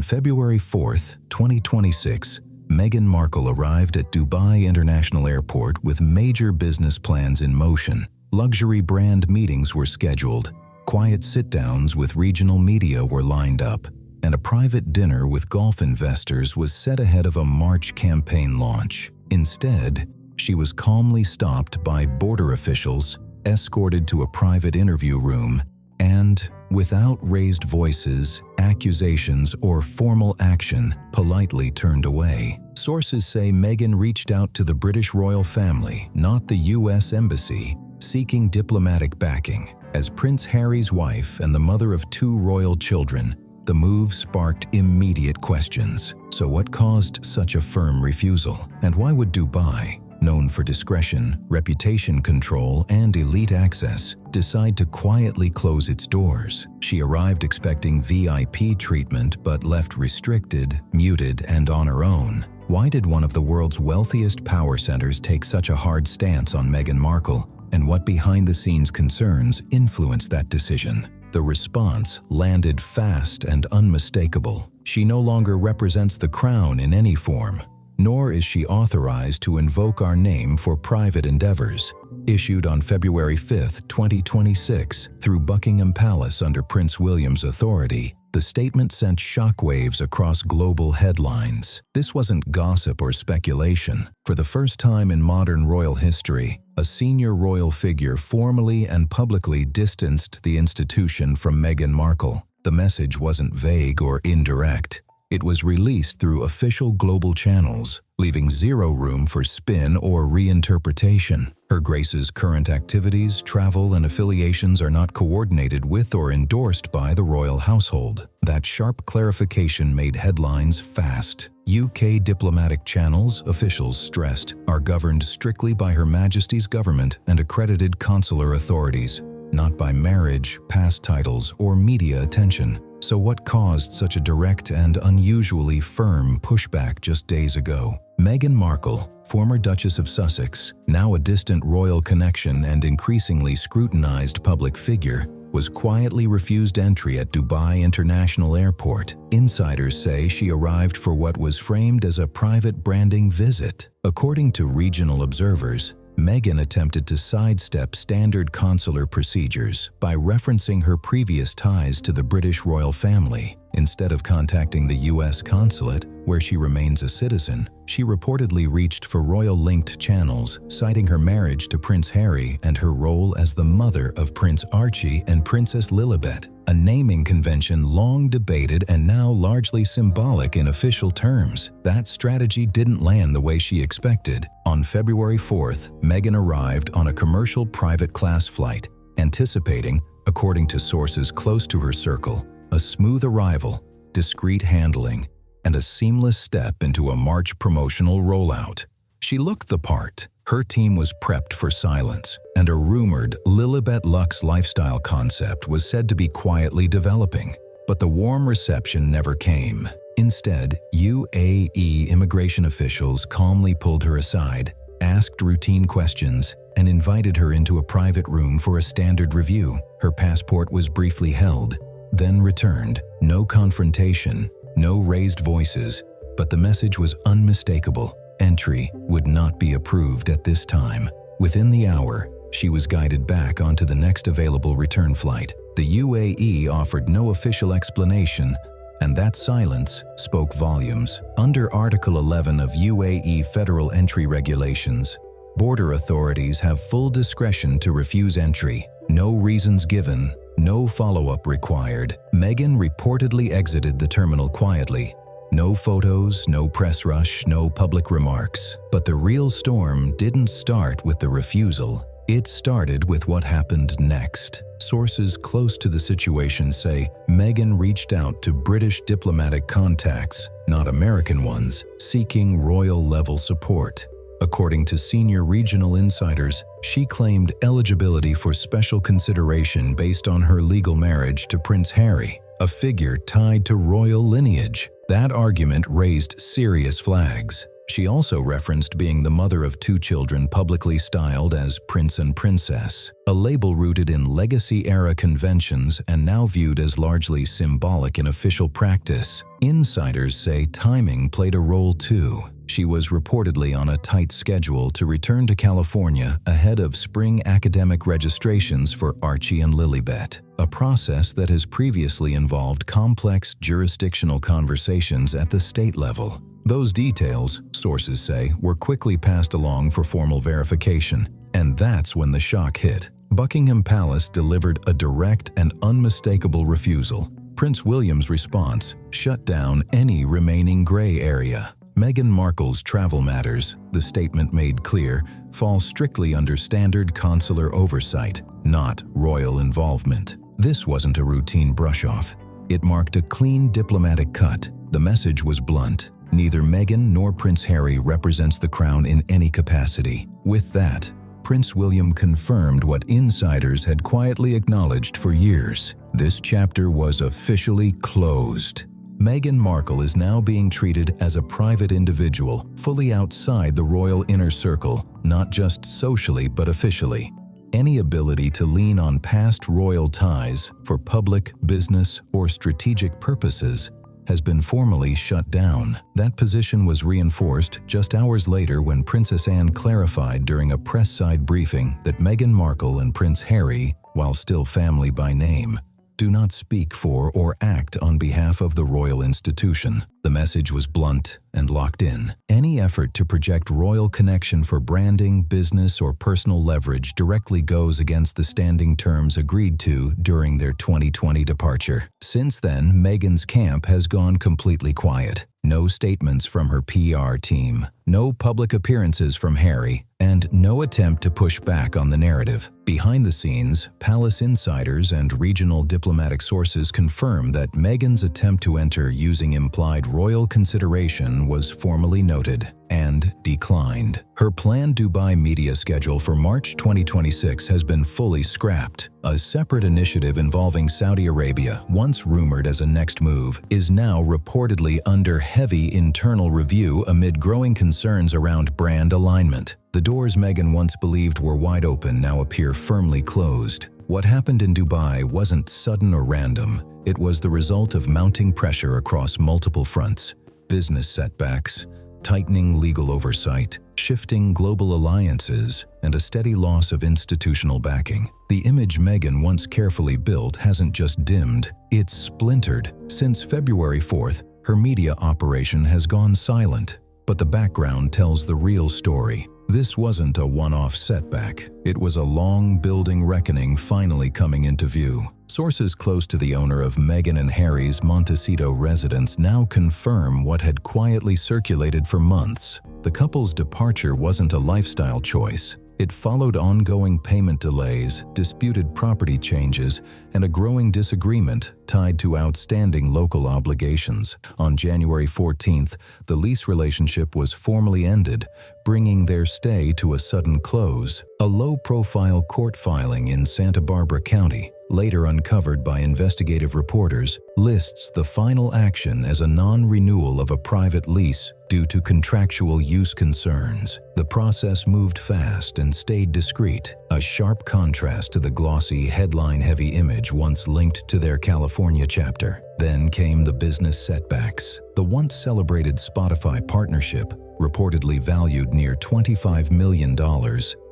On February 4, 2026, Meghan Markle arrived at Dubai International Airport with major business plans in motion. Luxury brand meetings were scheduled, quiet sit-downs with regional media were lined up, and a private dinner with golf investors was set ahead of a March campaign launch. Instead, she was calmly stopped by border officials, escorted to a private interview room, and, without raised voices, accusations, or formal action, politely turned away. Sources say Meghan reached out to the British royal family, not the U.S. Embassy, seeking diplomatic backing. As Prince Harry's wife and the mother of 2 royal children, the move sparked immediate questions. So what caused such a firm refusal? And why would Dubai, known for discretion, reputation control, and elite access, decide to quietly close its doors? She arrived expecting VIP treatment but left restricted, muted, and on her own. Why did one of the world's wealthiest power centers take such a hard stance on Meghan Markle? And what behind-the-scenes concerns influenced that decision? The response landed fast and unmistakable. She no longer represents the crown in any form, nor is she authorized to invoke our name for private endeavors. Issued on February 5, 2026, through Buckingham Palace under Prince William's authority, the statement sent shockwaves across global headlines. This wasn't gossip or speculation. For the first time in modern royal history, a senior royal figure formally and publicly distanced the institution from Meghan Markle. The message wasn't vague or indirect. It was released through official global channels, leaving zero room for spin or reinterpretation. Her Grace's current activities, travel, and affiliations are not coordinated with or endorsed by the royal household. That sharp clarification made headlines fast. UK diplomatic channels, officials stressed, are governed strictly by Her Majesty's government and accredited consular authorities, not by marriage, past titles, or media attention. So what caused such a direct and unusually firm pushback just days ago? Meghan Markle, former Duchess of Sussex, now a distant royal connection and increasingly scrutinized public figure, was quietly refused entry at Dubai International Airport. Insiders say she arrived for what was framed as a private branding visit. According to regional observers, Meghan attempted to sidestep standard consular procedures by referencing her previous ties to the British royal family. Instead of contacting the U.S. consulate, where she remains a citizen, she reportedly reached for royal-linked channels, citing her marriage to Prince Harry and her role as the mother of Prince Archie and Princess Lilibet, a naming convention long debated and now largely symbolic in official terms. That strategy didn't land the way she expected. On February 4th, Meghan arrived on a commercial private class flight, anticipating, according to sources close to her circle, a smooth arrival, discreet handling, and a seamless step into a March promotional rollout. She looked the part. Her team was prepped for silence, and a rumored Lilibet Luxe lifestyle concept was said to be quietly developing. But the warm reception never came. Instead, UAE immigration officials calmly pulled her aside, asked routine questions, and invited her into a private room for a standard review. Her passport was briefly held, then returned. No confrontation, no raised voices, but the message was unmistakable. Entry would not be approved at this time. Within the hour, she was guided back onto the next available return flight. The UAE offered no official explanation, and that silence spoke volumes. Under Article 11 of UAE Federal Entry Regulations, border authorities have full discretion to refuse entry. No reasons given, no follow-up required. Meghan reportedly exited the terminal quietly. No photos, no press rush, no public remarks. But the real storm didn't start with the refusal. It started with what happened next. Sources close to the situation say Meghan reached out to British diplomatic contacts, not American ones, seeking royal-level support. According to senior regional insiders, she claimed eligibility for special consideration based on her legal marriage to Prince Harry, a figure tied to royal lineage. That argument raised serious flags. She also referenced being the mother of 2 children publicly styled as Prince and Princess, a label rooted in legacy-era conventions and now viewed as largely symbolic in official practice. Insiders say timing played a role too. She was reportedly on a tight schedule to return to California ahead of spring academic registrations for Archie and Lilibet, a process that has previously involved complex jurisdictional conversations at the state level. Those details, sources say, were quickly passed along for formal verification, and that's when the shock hit. Buckingham Palace delivered a direct and unmistakable refusal. Prince William's response shut down any remaining gray area. Meghan Markle's travel matters, the statement made clear, fall strictly under standard consular oversight, not royal involvement. This wasn't a routine brush-off. It marked a clean diplomatic cut. The message was blunt. Neither Meghan nor Prince Harry represents the crown in any capacity. With that, Prince William confirmed what insiders had quietly acknowledged for years. This chapter was officially closed. Meghan Markle is now being treated as a private individual, fully outside the royal inner circle, not just socially but officially. Any ability to lean on past royal ties for public, business, or strategic purposes has been formally shut down. That position was reinforced just hours later when Princess Anne clarified during a press-side briefing that Meghan Markle and Prince Harry, while still family by name, do not speak for or act on behalf of the royal institution. The message was blunt and locked in. Any effort to project royal connection for branding, business, or personal leverage directly goes against the standing terms agreed to during their 2020 departure. Since then, Meghan's camp has gone completely quiet. No statements from her PR team, no public appearances from Harry, and no attempt to push back on the narrative. Behind the scenes, palace insiders and regional diplomatic sources confirm that Meghan's attempt to enter using implied royal consideration was formally noted and declined. Her planned Dubai media schedule for March 2026 has been fully scrapped. A separate initiative involving Saudi Arabia, once rumored as a next move, is now reportedly under heavy internal review amid growing concerns around brand alignment. The doors Meghan once believed were wide open now appear firmly closed. What happened in Dubai wasn't sudden or random. It was the result of mounting pressure across multiple fronts: business setbacks, tightening legal oversight, shifting global alliances, and a steady loss of institutional backing. The image Meghan once carefully built hasn't just dimmed, it's splintered. Since February 4th, her media operation has gone silent. But the background tells the real story. This wasn't a one-off setback. It was a long-building reckoning finally coming into view. Sources close to the owner of Meghan and Harry's Montecito residence now confirm what had quietly circulated for months. The couple's departure wasn't a lifestyle choice. It followed ongoing payment delays, disputed property changes, and a growing disagreement tied to outstanding local obligations. On January 14th, the lease relationship was formally ended, bringing their stay to a sudden close. A low-profile court filing in Santa Barbara County, later uncovered by investigative reporters, lists the final action as a non-renewal of a private lease due to contractual use concerns. The process moved fast and stayed discreet, a sharp contrast to the glossy, headline-heavy image once linked to their California chapter. Then came the business setbacks. The once-celebrated Spotify partnership, reportedly valued near $25 million,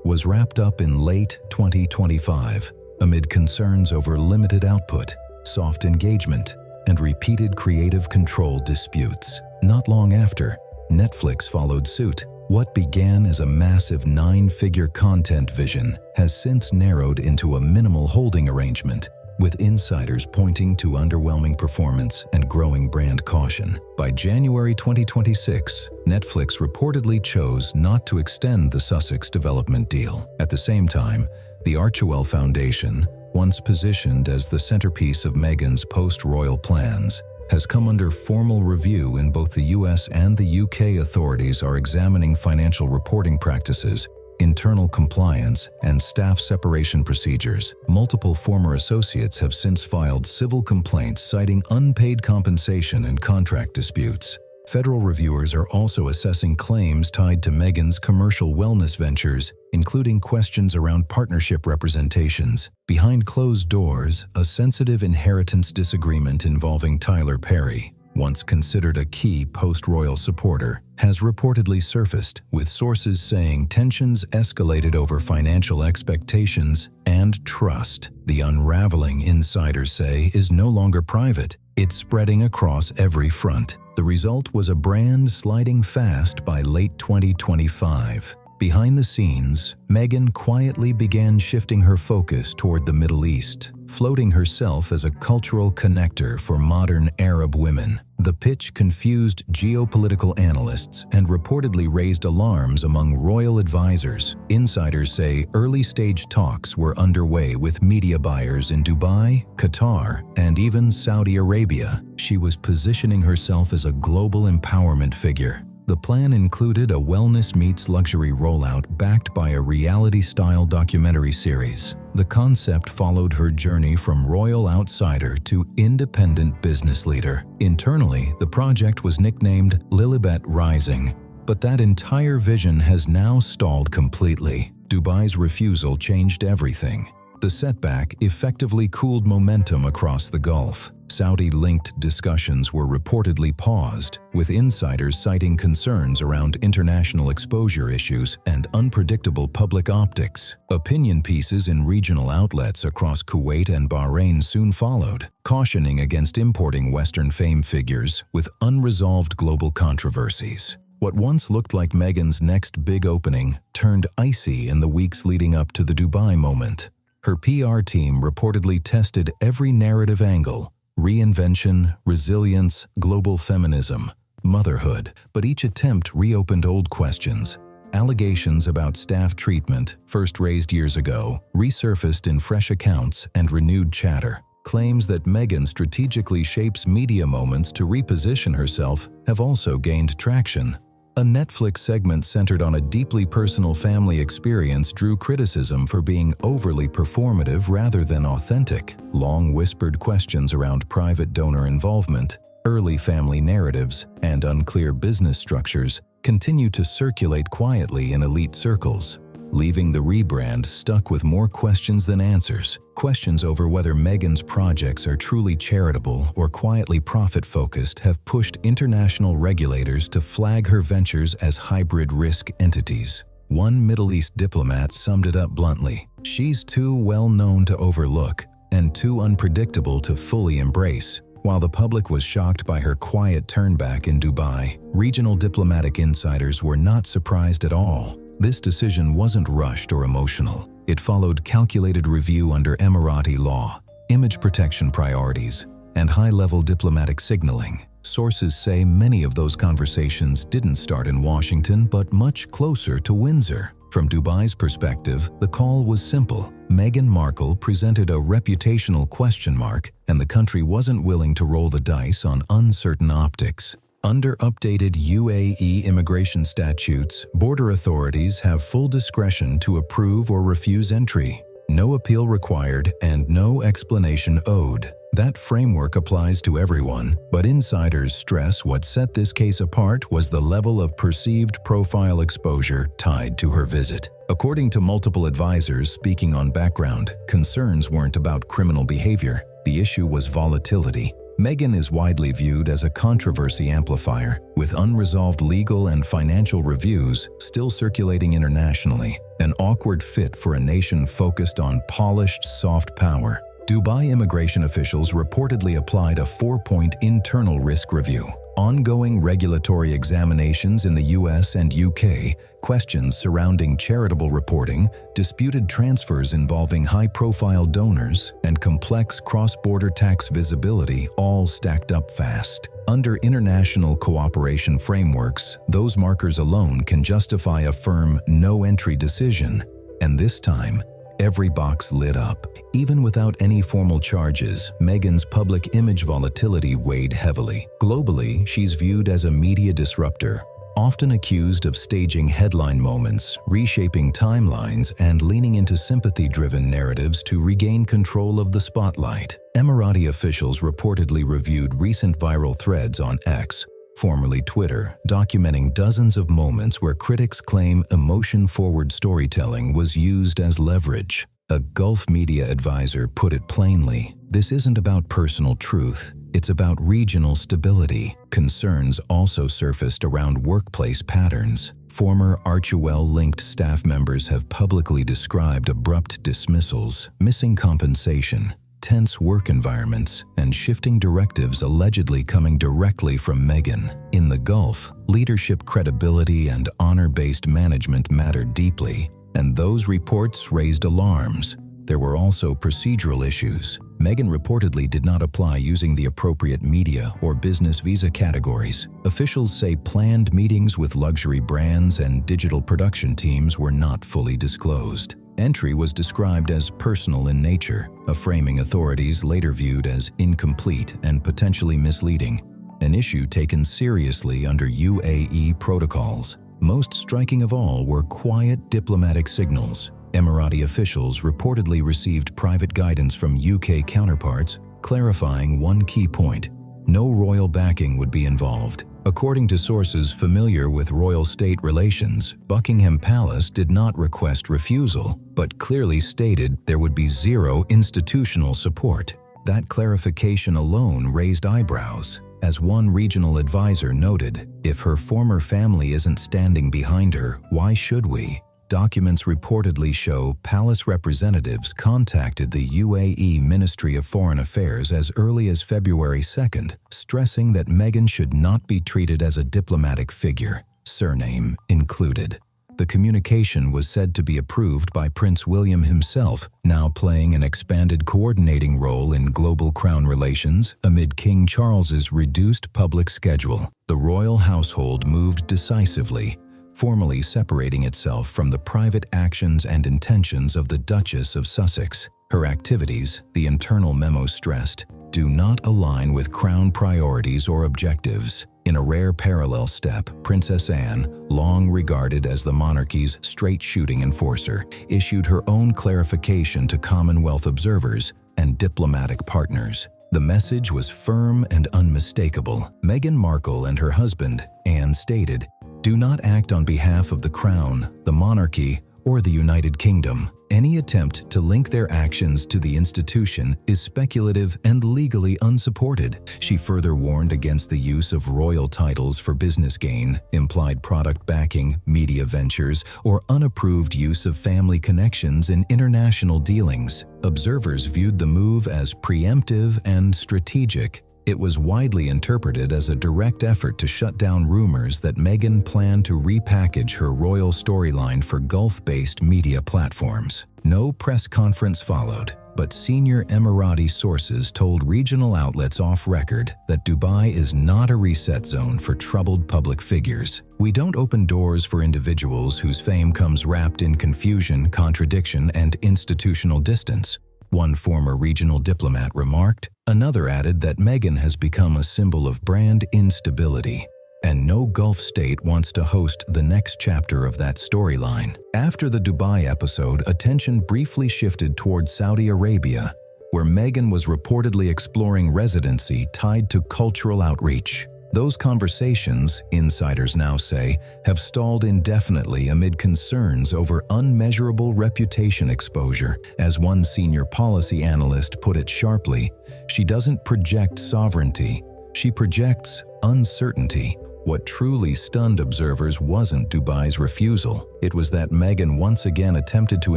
was wrapped up in late 2025, amid concerns over limited output, soft engagement, and repeated creative control disputes. Not long after, Netflix followed suit. What began as a massive 9-figure content vision has since narrowed into a minimal holding arrangement, with insiders pointing to underwhelming performance and growing brand caution. By January 2026, Netflix reportedly chose not to extend the Sussex development deal. At the same time, the Archewell Foundation, once positioned as the centerpiece of Meghan's post-royal plans, has come under formal review in both the US and the UK. Authorities are examining financial reporting practices, internal compliance, and staff separation procedures. Multiple former associates have since filed civil complaints citing unpaid compensation and contract disputes. Federal reviewers are also assessing claims tied to Meghan's commercial wellness ventures, including questions around partnership representations. Behind closed doors, a sensitive inheritance disagreement involving Tyler Perry, once considered a key post-royal supporter, has reportedly surfaced, with sources saying tensions escalated over financial expectations and trust. The unraveling, insiders say, is no longer private. It's spreading across every front. The result was a brand sliding fast by late 2025. Behind the scenes, Meghan quietly began shifting her focus toward the Middle East, floating herself as a cultural connector for modern Arab women. The pitch confused geopolitical analysts and reportedly raised alarms among royal advisors. Insiders say early-stage talks were underway with media buyers in Dubai, Qatar, and even Saudi Arabia. She was positioning herself as a global empowerment figure. The plan included a wellness meets luxury rollout backed by a reality-style documentary series. The concept followed her journey from royal outsider to independent business leader. Internally, the project was nicknamed Lilibet Rising, but that entire vision has now stalled completely. Dubai's refusal changed everything. The setback effectively cooled momentum across the Gulf. Saudi-linked discussions were reportedly paused, with insiders citing concerns around international exposure issues and unpredictable public optics. Opinion pieces in regional outlets across Kuwait and Bahrain soon followed, cautioning against importing Western fame figures with unresolved global controversies. What once looked like Meghan's next big opening turned icy in the weeks leading up to the Dubai moment. Her PR team reportedly tested every narrative angle: reinvention, resilience, global feminism, motherhood, but each attempt reopened old questions. Allegations about staff treatment, first raised years ago, resurfaced in fresh accounts and renewed chatter. Claims that Meghan strategically shapes media moments to reposition herself have also gained traction. A Netflix segment centered on a deeply personal family experience drew criticism for being overly performative rather than authentic. Long whispered questions around private donor involvement, early family narratives, and unclear business structures continue to circulate quietly in elite circles, leaving the rebrand stuck with more questions than answers. Questions over whether Meghan's projects are truly charitable or quietly profit-focused have pushed international regulators to flag her ventures as hybrid risk entities. One Middle East diplomat summed it up bluntly: "She's too well known to overlook and too unpredictable to fully embrace." While the public was shocked by her quiet turnback in Dubai, regional diplomatic insiders were not surprised at all. This decision wasn't rushed or emotional. It followed calculated review under Emirati law, image protection priorities, and high-level diplomatic signaling. Sources say many of those conversations didn't start in Washington, but much closer to Windsor. From Dubai's perspective, the call was simple. Meghan Markle presented a reputational question mark, and the country wasn't willing to roll the dice on uncertain optics. Under updated UAE immigration statutes, border authorities have full discretion to approve or refuse entry. No appeal required and no explanation owed. That framework applies to everyone, but insiders stress what set this case apart was the level of perceived profile exposure tied to her visit. According to multiple advisors speaking on background, concerns weren't about criminal behavior. The issue was volatility. Meghan is widely viewed as a controversy amplifier, with unresolved legal and financial reviews still circulating internationally, an awkward fit for a nation focused on polished soft power. Dubai immigration officials reportedly applied a 4-point internal risk review. Ongoing regulatory examinations in the US and UK, questions surrounding charitable reporting, disputed transfers involving high-profile donors, and complex cross-border tax visibility all stacked up fast. Under international cooperation frameworks, those markers alone can justify a firm no-entry decision. And this time, every box lit up. Even without any formal charges, Meghan's public image volatility weighed heavily. Globally, she's viewed as a media disruptor, often accused of staging headline moments, reshaping timelines, and leaning into sympathy-driven narratives to regain control of the spotlight. Emirati officials reportedly reviewed recent viral threads on X, formerly Twitter, documenting dozens of moments where critics claim emotion-forward storytelling was used as leverage. A Gulf media advisor put it plainly, "This isn't about personal truth. It's about regional stability." Concerns also surfaced around workplace patterns. Former Archewell-linked staff members have publicly described abrupt dismissals, missing compensation, tense work environments, and shifting directives allegedly coming directly from Meghan. In the Gulf, leadership credibility and honor-based management mattered deeply, and those reports raised alarms. There were also procedural issues. Meghan reportedly did not apply using the appropriate media or business visa categories. Officials say planned meetings with luxury brands and digital production teams were not fully disclosed. Entry was described as personal in nature, a framing authorities later viewed as incomplete and potentially misleading, an issue taken seriously under UAE protocols. Most striking of all were quiet diplomatic signals. Emirati officials reportedly received private guidance from UK counterparts, clarifying one key point: no royal backing would be involved. According to sources familiar with royal state relations, Buckingham Palace did not request refusal, but clearly stated there would be zero institutional support. That clarification alone raised eyebrows. As one regional advisor noted, "If her former family isn't standing behind her, why should we?" Documents reportedly show palace representatives contacted the UAE Ministry of Foreign Affairs as early as February 2nd, stressing that Meghan should not be treated as a diplomatic figure, surname included. The communication was said to be approved by Prince William himself, now playing an expanded coordinating role in global crown relations amid King Charles's reduced public schedule. The royal household moved decisively, formally separating itself from the private actions and intentions of the Duchess of Sussex. Her activities, the internal memo stressed, do not align with crown priorities or objectives. In a rare parallel step, Princess Anne, long regarded as the monarchy's straight-shooting enforcer, issued her own clarification to Commonwealth observers and diplomatic partners. The message was firm and unmistakable. Meghan Markle and her husband, Anne, stated, "Do not act on behalf of the Crown, the monarchy, or the United Kingdom. Any attempt to link their actions to the institution is speculative and legally unsupported." She further warned against the use of royal titles for business gain, implied product backing, media ventures, or unapproved use of family connections in international dealings. Observers viewed the move as preemptive and strategic. It was widely interpreted as a direct effort to shut down rumors that Meghan planned to repackage her royal storyline for Gulf-based media platforms. No press conference followed, but senior Emirati sources told regional outlets off-record that Dubai is not a reset zone for troubled public figures. "We don't open doors for individuals whose fame comes wrapped in confusion, contradiction, and institutional distance," one former regional diplomat remarked. Another added that Meghan has become a symbol of brand instability, and no Gulf state wants to host the next chapter of that storyline. After the Dubai episode, attention briefly shifted toward Saudi Arabia, where Meghan was reportedly exploring residency tied to cultural outreach. Those conversations, insiders now say, have stalled indefinitely amid concerns over unmeasurable reputation exposure. As one senior policy analyst put it sharply, "She doesn't project sovereignty, she projects uncertainty." What truly stunned observers wasn't Dubai's refusal. It was that Meghan once again attempted to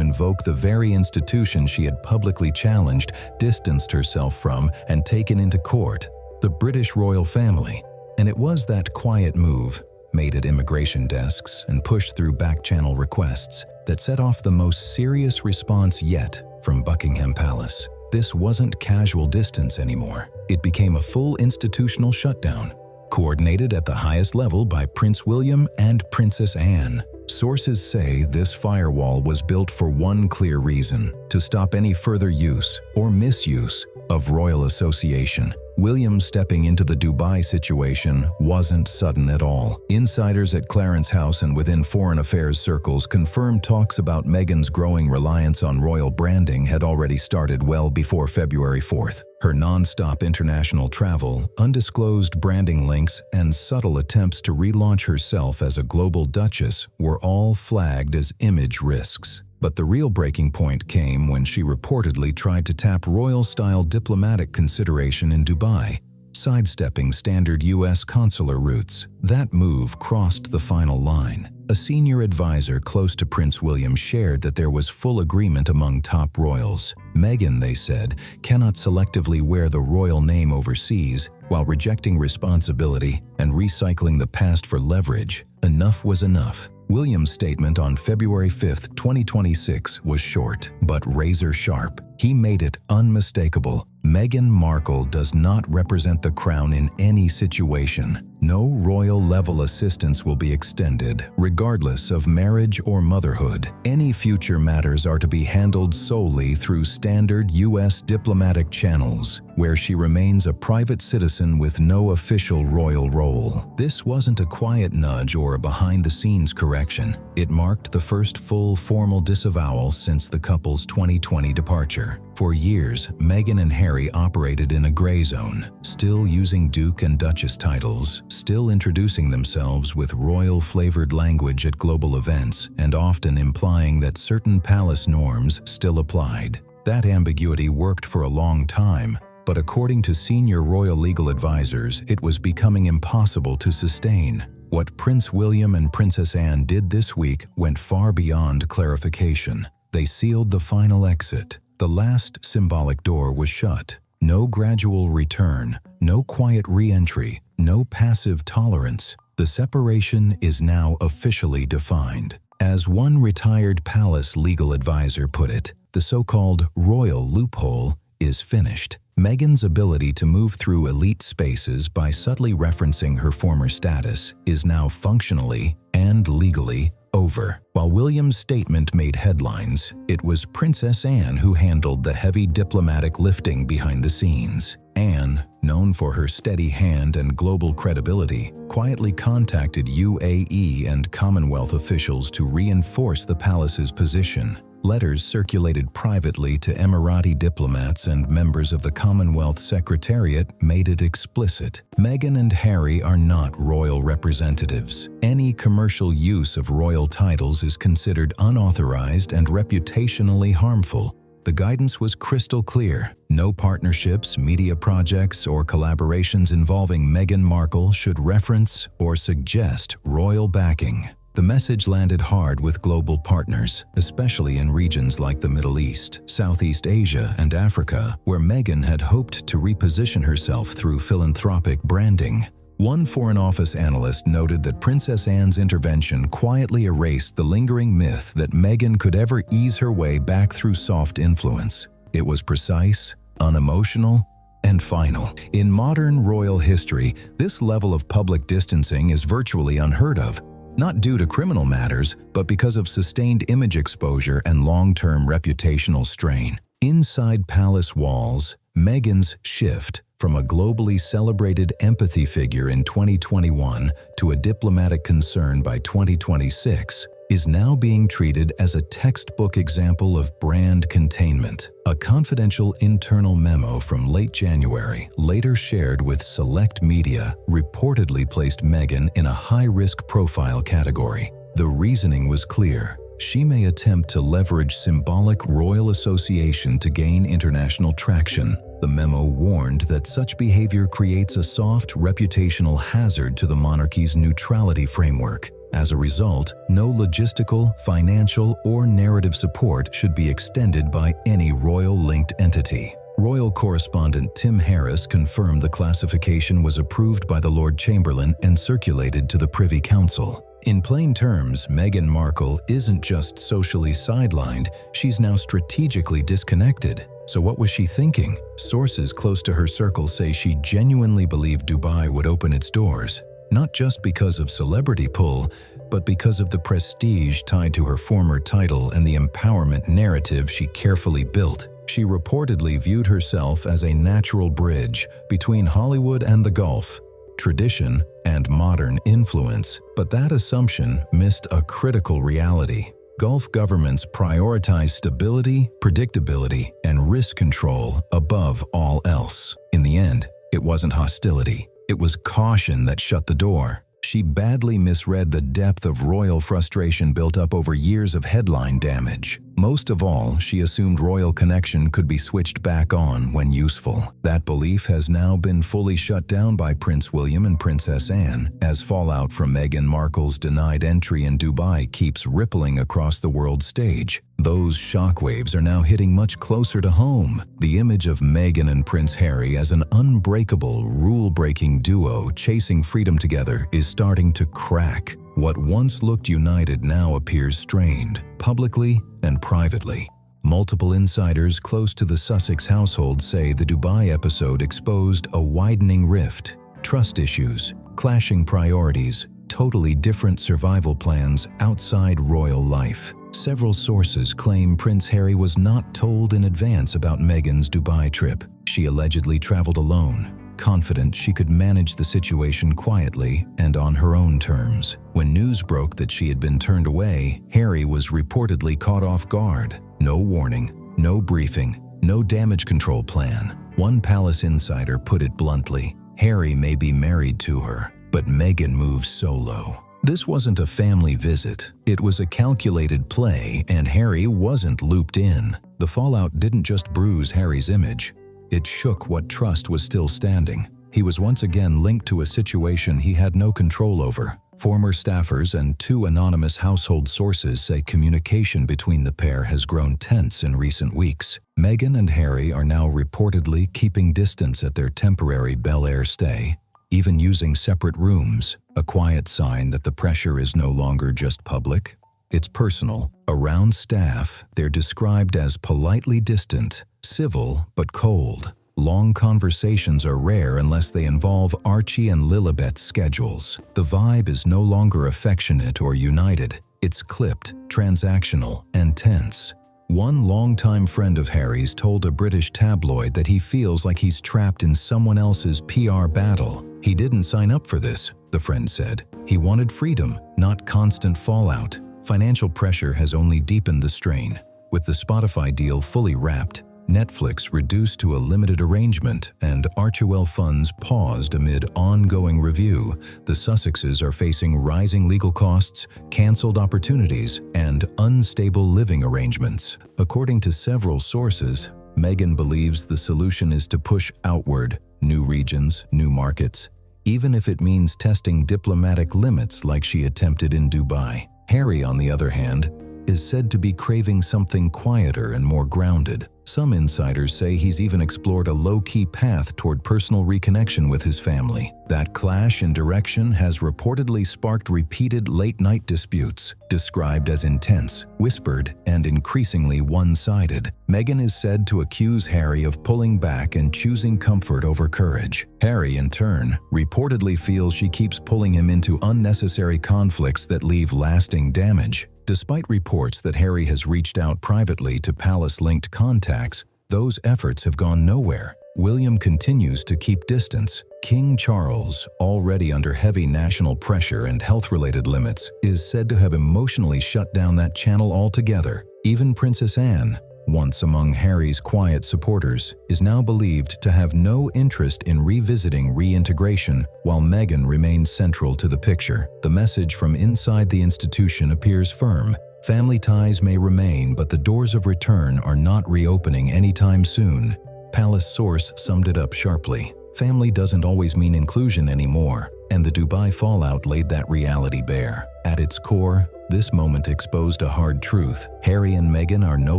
invoke the very institution she had publicly challenged, distanced herself from, and taken into court: the British royal family. And it was that quiet move, made at immigration desks and pushed through back-channel requests, that set off the most serious response yet from Buckingham Palace. This wasn't casual distance anymore. It became a full institutional shutdown, coordinated at the highest level by Prince William and Princess Anne. Sources say this firewall was built for one clear reason: to stop any further use or misuse of royal association. William stepping into the Dubai situation wasn't sudden at all. Insiders at Clarence House and within foreign affairs circles confirmed talks about Meghan's growing reliance on royal branding had already started well before February 4th. Her nonstop international travel, undisclosed branding links, and subtle attempts to relaunch herself as a global duchess were all flagged as image risks. But the real breaking point came when she reportedly tried to tap royal-style diplomatic consideration in Dubai, sidestepping standard U.S. consular routes. That move crossed the final line. A senior advisor close to Prince William shared that there was full agreement among top royals. Meghan, they said, cannot selectively wear the royal name overseas while rejecting responsibility and recycling the past for leverage. Enough was enough. William's statement on February 5, 2026 was short, but razor-sharp. He made it unmistakable. Meghan Markle does not represent the crown in any situation. No royal-level assistance will be extended, regardless of marriage or motherhood. Any future matters are to be handled solely through standard U.S. diplomatic channels, where she remains a private citizen with no official royal role. This wasn't a quiet nudge or a behind-the-scenes correction. It marked the first full formal disavowal since the couple's 2020 departure. For years, Meghan and Harry operated in a gray zone, still using Duke and Duchess titles, still introducing themselves with royal-flavored language at global events, and often implying that certain palace norms still applied. That ambiguity worked for a long time, but according to senior royal legal advisors, it was becoming impossible to sustain. What Prince William and Princess Anne did this week went far beyond clarification. They sealed the final exit. The last symbolic door was shut. No gradual return, no quiet re-entry, no passive tolerance. The separation is now officially defined. As one retired palace legal advisor put it, the so-called royal loophole is finished. Meghan's ability to move through elite spaces by subtly referencing her former status is now functionally and legally over. While William's statement made headlines, it was Princess Anne who handled the heavy diplomatic lifting behind the scenes. Anne, known for her steady hand and global credibility, quietly contacted UAE and Commonwealth officials to reinforce the palace's position. Letters circulated privately to Emirati diplomats and members of the Commonwealth Secretariat made it explicit. Meghan and Harry are not royal representatives. Any commercial use of royal titles is considered unauthorized and reputationally harmful. The guidance was crystal clear. No partnerships, media projects, or collaborations involving Meghan Markle should reference or suggest royal backing. The message landed hard with global partners, especially in regions like the Middle East, Southeast Asia, and Africa, where Meghan had hoped to reposition herself through philanthropic branding. One Foreign Office analyst noted that Princess Anne's intervention quietly erased the lingering myth that Meghan could ever ease her way back through soft influence. It was precise, unemotional, and final. In modern royal history, this level of public distancing is virtually unheard of. Not due to criminal matters, but because of sustained image exposure and long-term reputational strain. Inside palace walls, Meghan's shift from a globally celebrated empathy figure in 2021 to a diplomatic concern by 2026 is now being treated as a textbook example of brand containment. A confidential internal memo from late January, later shared with select media, reportedly placed Meghan in a high-risk profile category. The reasoning was clear. She may attempt to leverage symbolic royal association to gain international traction. The memo warned that such behavior creates a soft reputational hazard to the monarchy's neutrality framework. As a result, no logistical, financial, or narrative support should be extended by any royal-linked entity. Royal correspondent Tim Harris confirmed the classification was approved by the Lord Chamberlain and circulated to the Privy Council. In plain terms, Meghan Markle isn't just socially sidelined, she's now strategically disconnected. So what was she thinking? Sources close to her circle say she genuinely believed Dubai would open its doors. Not just because of celebrity pull, but because of the prestige tied to her former title and the empowerment narrative she carefully built. She reportedly viewed herself as a natural bridge between Hollywood and the Gulf, tradition and modern influence. But that assumption missed a critical reality. Gulf governments prioritize stability, predictability, and risk control above all else. In the end, it wasn't hostility. It was caution that shut the door. She badly misread the depth of royal frustration built up over years of headline damage. Most of all, she assumed royal connection could be switched back on when useful. That belief has now been fully shut down by Prince William and Princess Anne, as fallout from Meghan Markle's denied entry in Dubai keeps rippling across the world stage. Those shockwaves are now hitting much closer to home. The image of Meghan and Prince Harry as an unbreakable, rule-breaking duo chasing freedom together is starting to crack. What once looked united now appears strained, publicly and privately. Multiple insiders close to the Sussex household say the Dubai episode exposed a widening rift, trust issues, clashing priorities, totally different survival plans outside royal life. Several sources claim Prince Harry was not told in advance about Meghan's Dubai trip. She allegedly traveled alone, confident she could manage the situation quietly and on her own terms. When news broke that she had been turned away, Harry was reportedly caught off guard. No warning, no briefing, no damage control plan. One palace insider put it bluntly: Harry may be married to her, but Meghan moves solo. This wasn't a family visit. It was a calculated play, and Harry wasn't looped in. The fallout didn't just bruise Harry's image. It shook what trust was still standing. He was once again linked to a situation he had no control over. Former staffers and 2 anonymous household sources say communication between the pair has grown tense in recent weeks. Meghan and Harry are now reportedly keeping distance at their temporary Bel Air stay, even using separate rooms, a quiet sign that the pressure is no longer just public, it's personal. Around staff, they're described as politely distant, civil but cold. Long conversations are rare unless they involve Archie and Lilibet's schedules. The vibe is no longer affectionate or united. It's clipped, transactional, and tense. One longtime friend of Harry's told a British tabloid that he feels like he's trapped in someone else's PR battle. He didn't sign up for this, the friend said. He wanted freedom, not constant fallout. Financial pressure has only deepened the strain. With the Spotify deal fully wrapped, Netflix reduced to a limited arrangement, and Archewell funds paused amid ongoing review, the Sussexes are facing rising legal costs, cancelled opportunities, and unstable living arrangements. According to several sources, Meghan believes the solution is to push outward, new regions, new markets, even if it means testing diplomatic limits like she attempted in Dubai. Harry, on the other hand, is said to be craving something quieter and more grounded. Some insiders say he's even explored a low-key path toward personal reconnection with his family. That clash in direction has reportedly sparked repeated late-night disputes, described as intense, whispered, and increasingly one-sided. Meghan is said to accuse Harry of pulling back and choosing comfort over courage. Harry, in turn, reportedly feels she keeps pulling him into unnecessary conflicts that leave lasting damage. Despite reports that Harry has reached out privately to palace-linked contacts, those efforts have gone nowhere. William continues to keep distance. King Charles, already under heavy national pressure and health-related limits, is said to have emotionally shut down that channel altogether. Even Princess Anne, once among Harry's quiet supporters, is now believed to have no interest in revisiting reintegration, while Meghan remains central to the picture. The message from inside the institution appears firm. Family ties may remain, but the doors of return are not reopening anytime soon. Palace source summed it up sharply. Family doesn't always mean inclusion anymore, and the Dubai fallout laid that reality bare. At its core, this moment exposed a hard truth. Harry and Meghan are no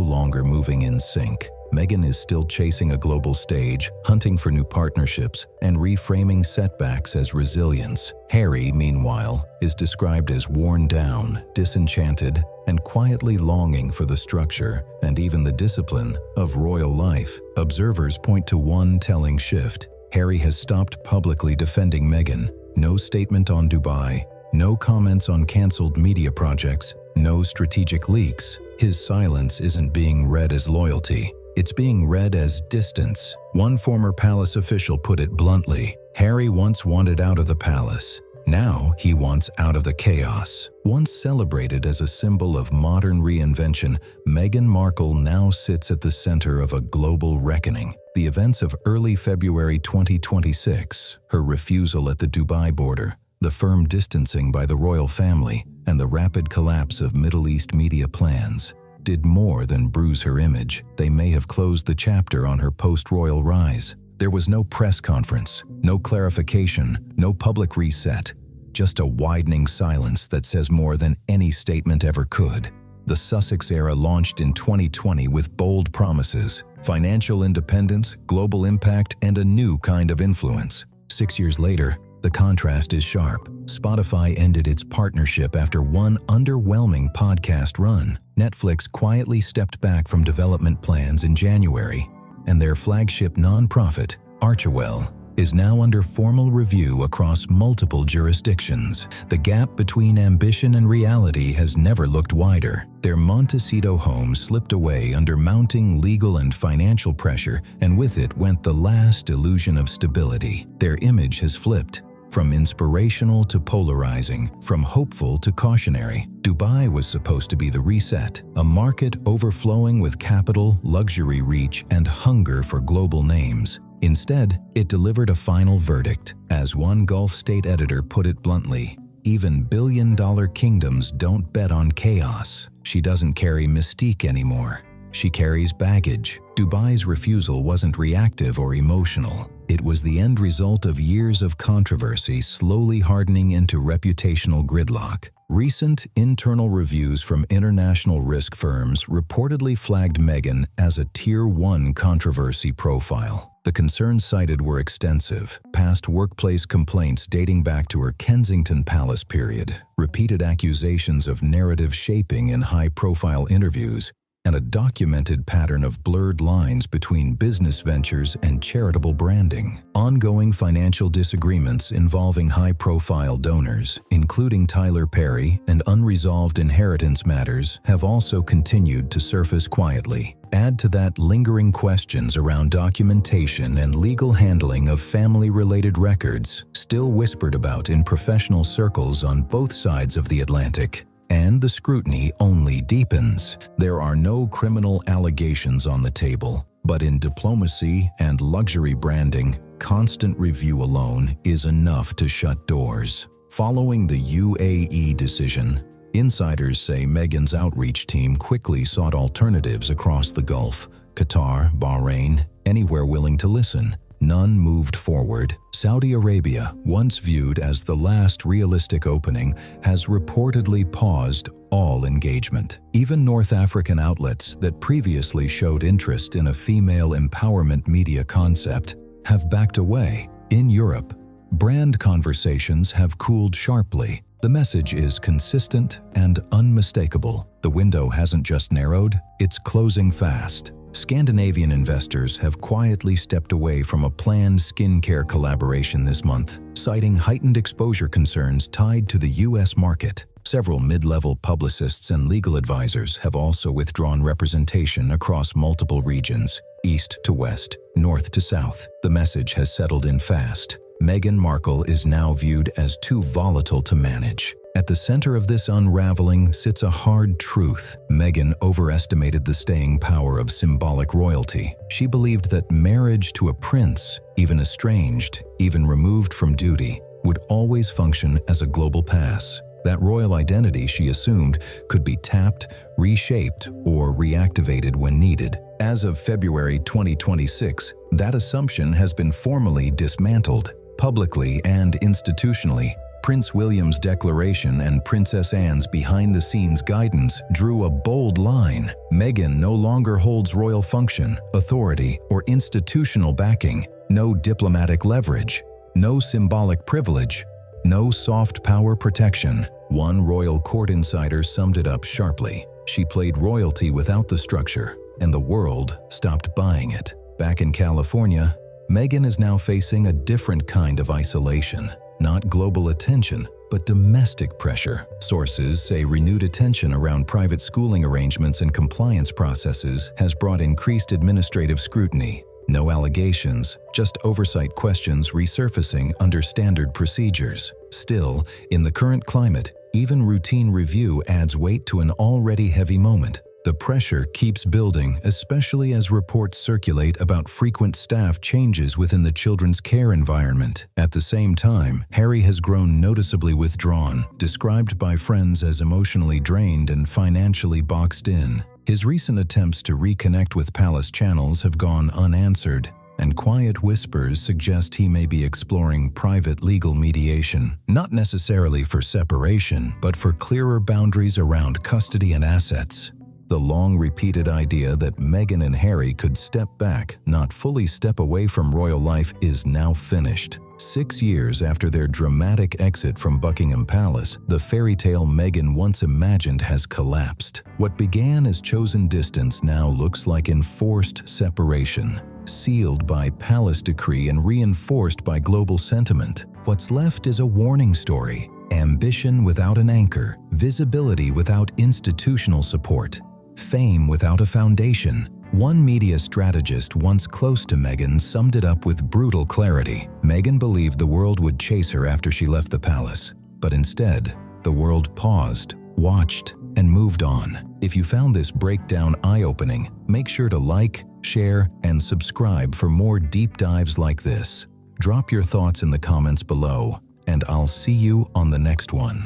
longer moving in sync. Meghan is still chasing a global stage, hunting for new partnerships, and reframing setbacks as resilience. Harry, meanwhile, is described as worn down, disenchanted, and quietly longing for the structure and even the discipline of royal life. Observers point to one telling shift. Harry has stopped publicly defending Meghan. No statement on Dubai, no comments on cancelled media projects, no strategic leaks. His silence isn't being read as loyalty. It's being read as distance. One former palace official put it bluntly, "Harry once wanted out of the palace. Now he wants out of the chaos." Once celebrated as a symbol of modern reinvention, Meghan Markle now sits at the center of a global reckoning. The events of early February 2026, her refusal at the Dubai border, the firm distancing by the royal family, and the rapid collapse of Middle East media plans, did more than bruise her image. They may have closed the chapter on her post-royal rise. There was no press conference, no clarification, no public reset, just a widening silence that says more than any statement ever could. The Sussex era launched in 2020 with bold promises: financial independence, global impact, and a new kind of influence. 6 years later, the contrast is sharp. Spotify ended its partnership after one underwhelming podcast run. Netflix quietly stepped back from development plans in January, and their flagship nonprofit, Archewell, is now under formal review across multiple jurisdictions. The gap between ambition and reality has never looked wider. Their Montecito home slipped away under mounting legal and financial pressure, and with it went the last illusion of stability. Their image has flipped. From inspirational to polarizing, from hopeful to cautionary. Dubai was supposed to be the reset, a market overflowing with capital, luxury reach, and hunger for global names. Instead, it delivered a final verdict. As one Gulf state editor put it bluntly, "Even billion-dollar kingdoms don't bet on chaos." She doesn't carry mystique anymore. She carries baggage. Dubai's refusal wasn't reactive or emotional. It was the end result of years of controversy slowly hardening into reputational gridlock. Recent internal reviews from international risk firms reportedly flagged Meghan as a Tier 1 controversy profile. The concerns cited were extensive: past workplace complaints dating back to her Kensington Palace period, repeated accusations of narrative shaping in high-profile interviews, and a documented pattern of blurred lines between business ventures and charitable branding. Ongoing financial disagreements involving high-profile donors, including Tyler Perry, and unresolved inheritance matters have also continued to surface quietly. Add to that lingering questions around documentation and legal handling of family-related records, still whispered about in professional circles on both sides of the Atlantic. And the scrutiny only deepens. There are no criminal allegations on the table, but in diplomacy and luxury branding, constant review alone is enough to shut doors. Following the UAE decision, insiders say Meghan's outreach team quickly sought alternatives across the Gulf, Qatar, Bahrain, anywhere willing to listen. None moved forward. Saudi Arabia, once viewed as the last realistic opening, has reportedly paused all engagement. Even North African outlets that previously showed interest in a female empowerment media concept have backed away. In Europe, brand conversations have cooled sharply. The message is consistent and unmistakable. The window hasn't just narrowed, it's closing fast. Scandinavian investors have quietly stepped away from a planned skincare collaboration this month, citing heightened exposure concerns tied to the U.S. market. Several mid-level publicists and legal advisors have also withdrawn representation across multiple regions, east to west, north to south. The message has settled in fast. Meghan Markle is now viewed as too volatile to manage. At the center of this unraveling sits a hard truth. Meghan overestimated the staying power of symbolic royalty. She believed that marriage to a prince, even estranged, even removed from duty, would always function as a global pass. That royal identity, she assumed, could be tapped, reshaped, or reactivated when needed. As of February 2026, that assumption has been formally dismantled, publicly and institutionally. Prince William's declaration and Princess Anne's behind-the-scenes guidance drew a bold line. Meghan no longer holds royal function, authority, or institutional backing. No diplomatic leverage. No symbolic privilege. No soft power protection. One royal court insider summed it up sharply. She played royalty without the structure, and the world stopped buying it. Back in California, Meghan is now facing a different kind of isolation. Not global attention, but domestic pressure. Sources say renewed attention around private schooling arrangements and compliance processes has brought increased administrative scrutiny. No allegations, just oversight questions resurfacing under standard procedures. Still, in the current climate, even routine review adds weight to an already heavy moment. The pressure keeps building, especially as reports circulate about frequent staff changes within the children's care environment. At the same time, Harry has grown noticeably withdrawn, described by friends as emotionally drained and financially boxed in. His recent attempts to reconnect with palace channels have gone unanswered, and quiet whispers suggest he may be exploring private legal mediation, not necessarily for separation, but for clearer boundaries around custody and assets. The long-repeated idea that Meghan and Harry could step back, not fully step away from royal life, is now finished. 6 years after their dramatic exit from Buckingham Palace, the fairy tale Meghan once imagined has collapsed. What began as chosen distance now looks like enforced separation, sealed by palace decree and reinforced by global sentiment. What's left is a warning story: ambition without an anchor, visibility without institutional support, fame without a foundation. One media strategist once close to Meghan summed it up with brutal clarity. Meghan believed the world would chase her after she left the palace, but instead, the world paused, watched, and moved on. If you found this breakdown eye-opening, make sure to like, share, and subscribe for more deep dives like this. Drop your thoughts in the comments below, and I'll see you on the next one.